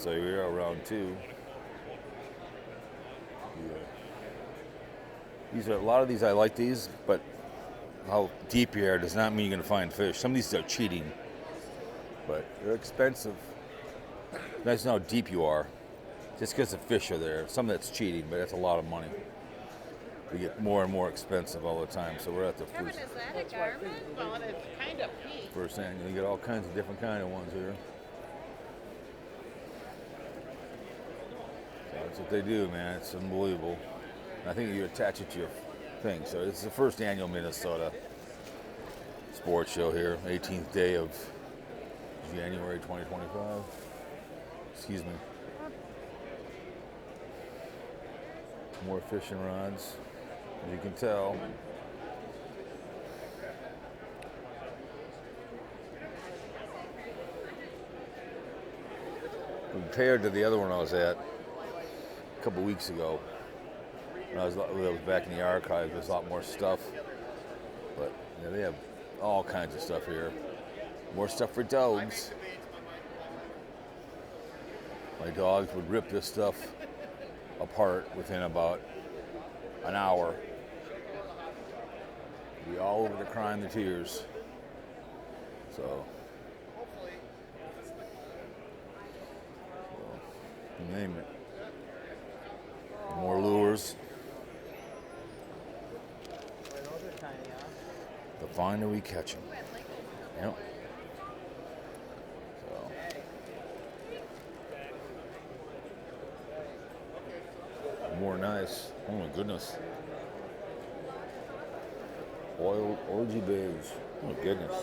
So here we are, round 2. Yeah. These are a lot of these. I like these, but how deep you are does not mean you're going to find fish. Some of these are cheating, but they're expensive. Nice to know how deep you are. Just because the fish are there. Some of that's cheating, but that's a lot of money. We get more and more expensive all the time. So we're at the Kevin, first. is that a garment? Well, it's kind of pink. First thing, you get all kinds of different kind of ones here. So that's what they do, man. It's unbelievable. I think you attach it to your thing. So it's the first annual Minnesota sports show here, 18th day of January 2025. Excuse me. More fishing rods, as you can tell. Compared to the other one I was at a couple weeks ago, when I was back in the archives, there's a lot more stuff. But yeah, they have all kinds of stuff here. More stuff for dogs. My dogs would rip this stuff apart within about an hour. Be all over the cry and the tears. So you name it. More lures. The finer we catch them. Yep. So. More nice. Oh my goodness. Oil orgy bags. Oh my goodness.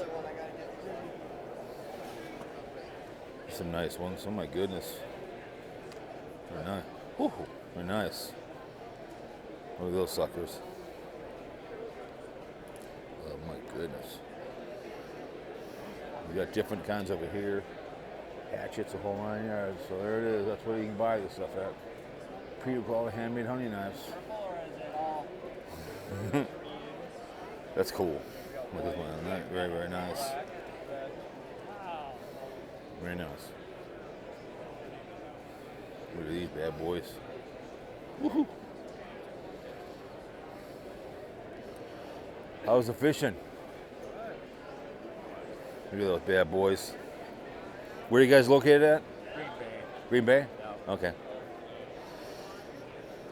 Some nice ones. Oh my goodness. Very nice. Woo, very nice. Look at those suckers. Oh my goodness. We got different kinds over here. Hatchets, a whole 9 yards. So there it is. That's where you can buy this stuff at. Pre-quality handmade hunting knives. That's cool. Look at this one. Very, very nice. Very nice. Look at these bad boys. Woohoo! How's the fishing? Look at those bad boys. Where are you guys located at? Green Bay. Green Bay? Yeah. Okay.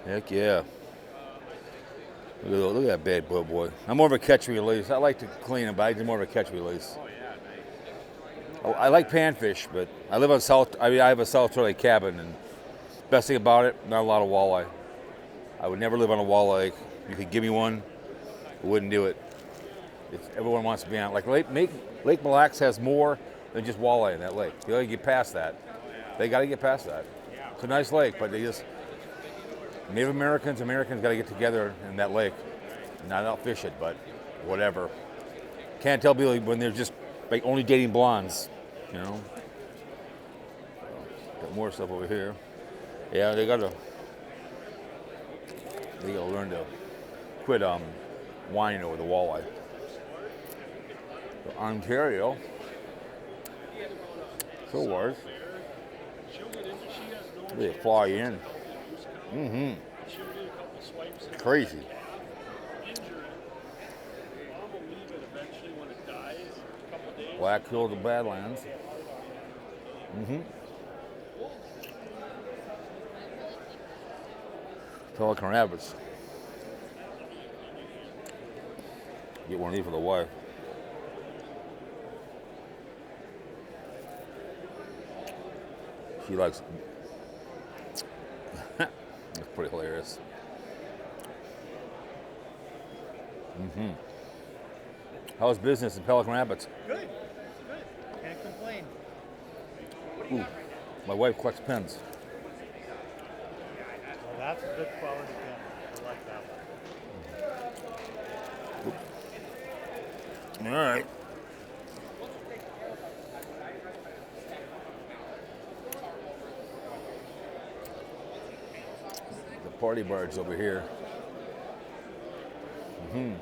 Heck yeah. Look at that bad boy. I'm more of a catch release. I like to clean them, but I do more of a catch release. I like panfish, but I live on I have a South Shore Lake cabin, and best thing about it, not a lot of walleye. I would never live on a walleye lake. You could give me one, I wouldn't do it. Everyone wants to be on. Like Lake Mille Lacs has more than just walleye in that lake. You gotta get past that. They gotta get past that. It's a nice lake, but Native Americans gotta get together in that lake. Not out fish it, but whatever. Can't tell people when they're just like only dating blondes, you know. Got more stuff over here. Yeah, they gotta learn to quit whining over the walleye. So Ontario. So was. They fly in. Mm-hmm. Crazy. Black Hills of Badlands. Mm-hmm. Pelican rabbits. Get one of these for the wife. She likes. That's pretty hilarious. Mm-hmm. How's business in Pelican Rapids? Good. Good. Can't complain. Ooh, my wife collects pens. Well, that's a good quality pen. I like that one. All right. The party barge over here. Mm-hmm.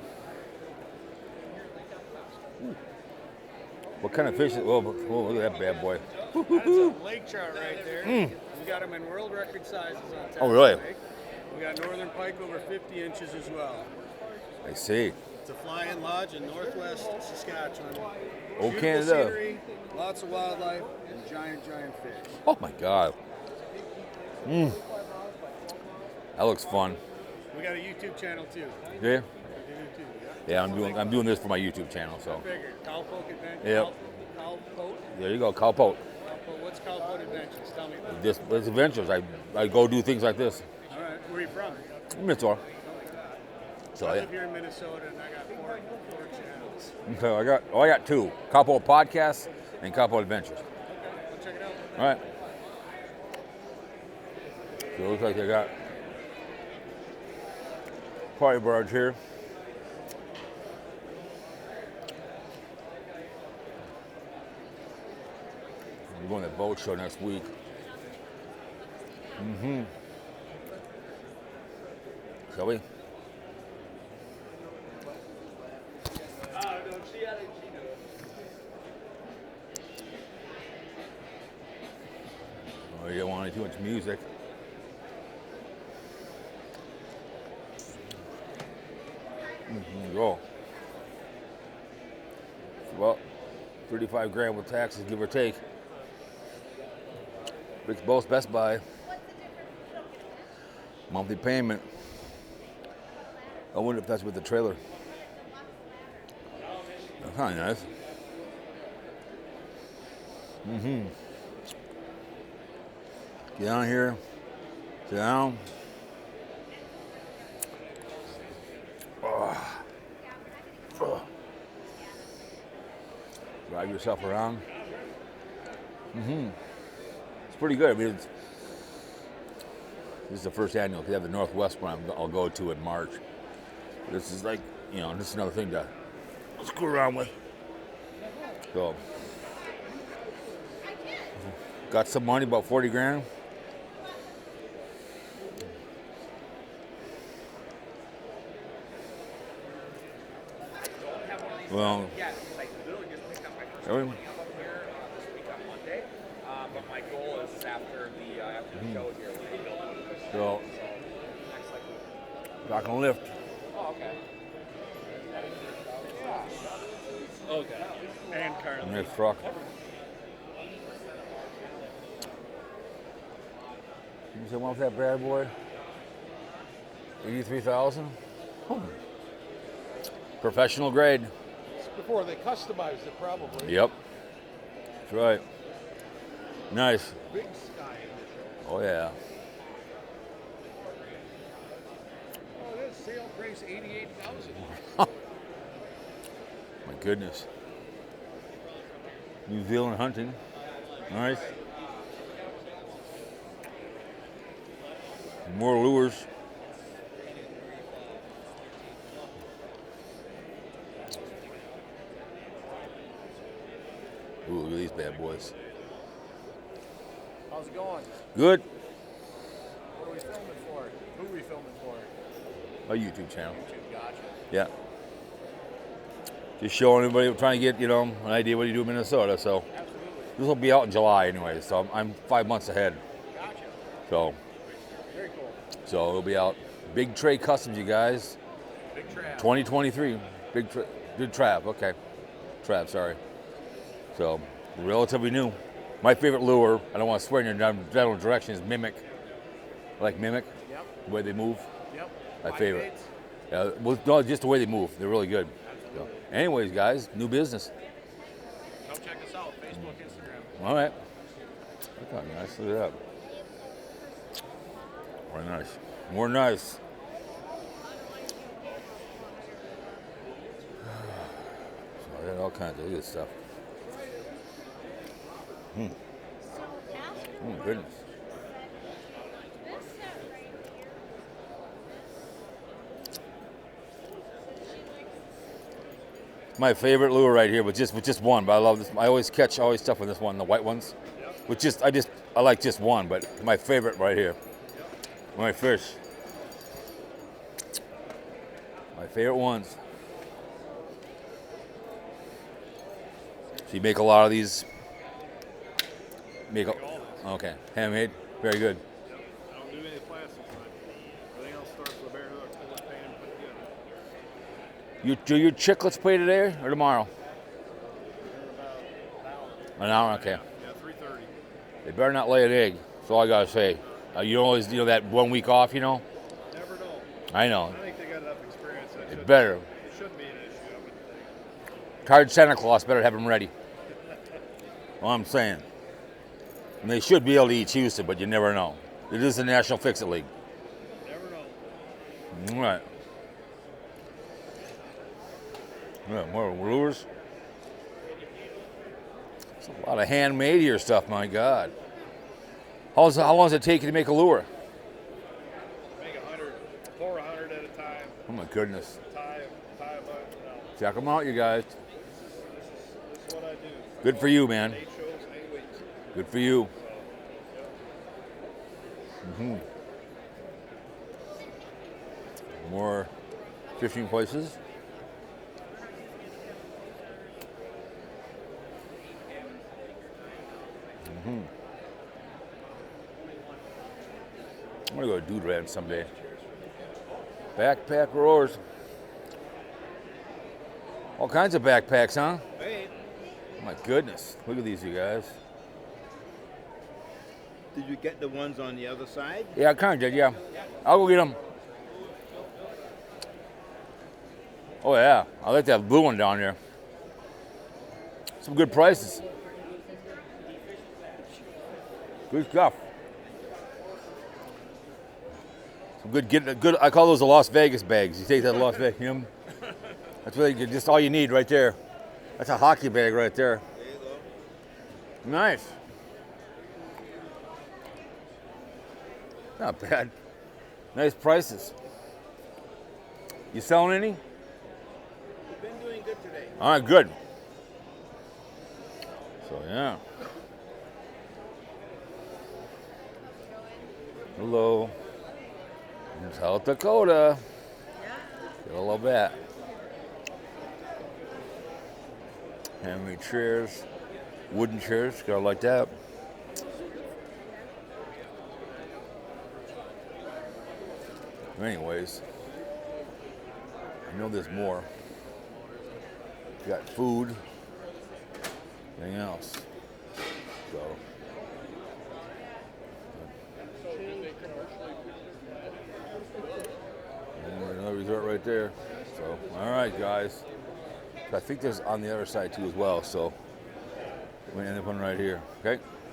What kind of fish is? Oh, look at that bad boy. That's a lake trout right there. We got them in world record sizes on tap. Oh, really? Lake. We got northern pike over 50 inches as well. I see. It's a flying lodge in northwest Saskatchewan. Oh, Beautiful Canada. scenery, lots of wildlife, and giant fish. Oh my God. That looks fun. We got a YouTube channel too. Yeah. We do too, yeah. Yeah, I'm doing this for my YouTube channel. So. Figured. Cowpoke Adventures. Yep. Cowpoke. There you go, Cowpoke. What's Cowpoke Adventures? Tell me about it. Just it's adventures. I go do things like this. All right. Where are you from? Minnesota. So I yeah. live here in Minnesota, and I got four channels. So I got two: Cowpoke Podcasts and Cowpoke Adventures. We'll check it out. All right. So it looks like they got party barge here. We're going to the boat show next week. Shall we? Oh, you don't want too much music. Go. Well, 35 grand with taxes, give or take. Rick's Boast Best Buy. Monthly payment. I wonder if that's with the trailer. That's kind of nice. Get down here. Sit down. Drive yourself around. It's pretty good. I mean, this is the first annual. They have the Northwest one I'll go to in March. This is like, this is another thing to screw around with. So, got some money, about 40 grand. Well, everyone. But my goal is after the show here. So, not gonna lift. Oh, okay. Okay. And Carly. In this truck. You said, what's that bad boy? 83,000. Professional grade. Before they customized it, probably. Yep. That's right. Nice. Big sky edition. Oh yeah. Oh, this sale price $88,000. My goodness. New Zealand hunting. Nice. More lures. Ooh, look at these bad boys. How's it going? Good. What are we filming for? Who are we filming for? My YouTube channel. YouTube, gotcha. Yeah. Just showing everybody, trying to get, an idea what you do in Minnesota. So Absolutely. this will be out in July anyway, so I'm 5 months ahead. Gotcha. So Very cool. it'll be out. Big Trade Customs, you guys. Big trap. 2023. Big Trap. Okay. Trap, sorry. So relatively new. My favorite lure, I don't want to swear in your general direction, is Mimic. I like Mimic, Yep. the way they move. Yep. My Five favorite. dates. Yeah, well, no, just the way they move. They're really good. So, anyways, guys, new business. Come check us out. Facebook, Instagram. All right. Look how nice. Look at that. More nice. More nice. So I got all kinds of good stuff. Oh my goodness. My favorite lure right here, with just one. But I love this. I always catch stuff with this one, the white ones. I like just one, but my favorite right here. My fish. My favorite ones. So you make a lot of these Make Make all this. okay, handmade, very good. Yep. I don't do any plastics, but everything else starts with a bare hook, pull it, paint, and put together. You do your chicklets play today or tomorrow? They're about An hour, okay. yeah, 3:30. They better not lay an egg. That's all I gotta say. You always, that 1 week off, Never know. I know. I think they got enough experience. That It better. It shouldn't be an issue. I wouldn't think. Tired Santa Claus better have them ready. All I'm saying. And they should be able to eat Houston, but you never know. It is the National Fix-It League. Never know. All right. Yeah, more lures. It's a lot of handmade here stuff, my God. How long does it take you to make a lure? Make 100, pour 100 at a time. Oh my goodness. Tie a bunch. No, Check them out, you guys. this is what I do. Good for you, man. 8 shows, 8 weeks. Good for you. More fishing places. I'm gonna go to Dude Ranch someday. Backpack rowers. All kinds of backpacks, huh? Hey, Oh my goodness. Look at these, you guys. did you get the ones on the other side? Yeah, I kind of did, yeah. I'll go get them. Oh, yeah. I like that blue one down there. Some good prices. Good stuff. Some good. I call those the Las Vegas bags. You take that Las Vegas, that's really good. Just all you need right there. That's a hockey bag right there. There you go. Nice. Not bad. Nice prices. You selling any? You've been doing good today. All right, good. So, yeah. Hello. From South Dakota. Gotta love that. Handmade chairs. Wooden chairs. Gotta like that. Anyways, I know there's more. Got food, anything else. So, and there's another resort right there. So, all right, guys. I think there's on the other side too as well. So, we're gonna end up one right here. Okay.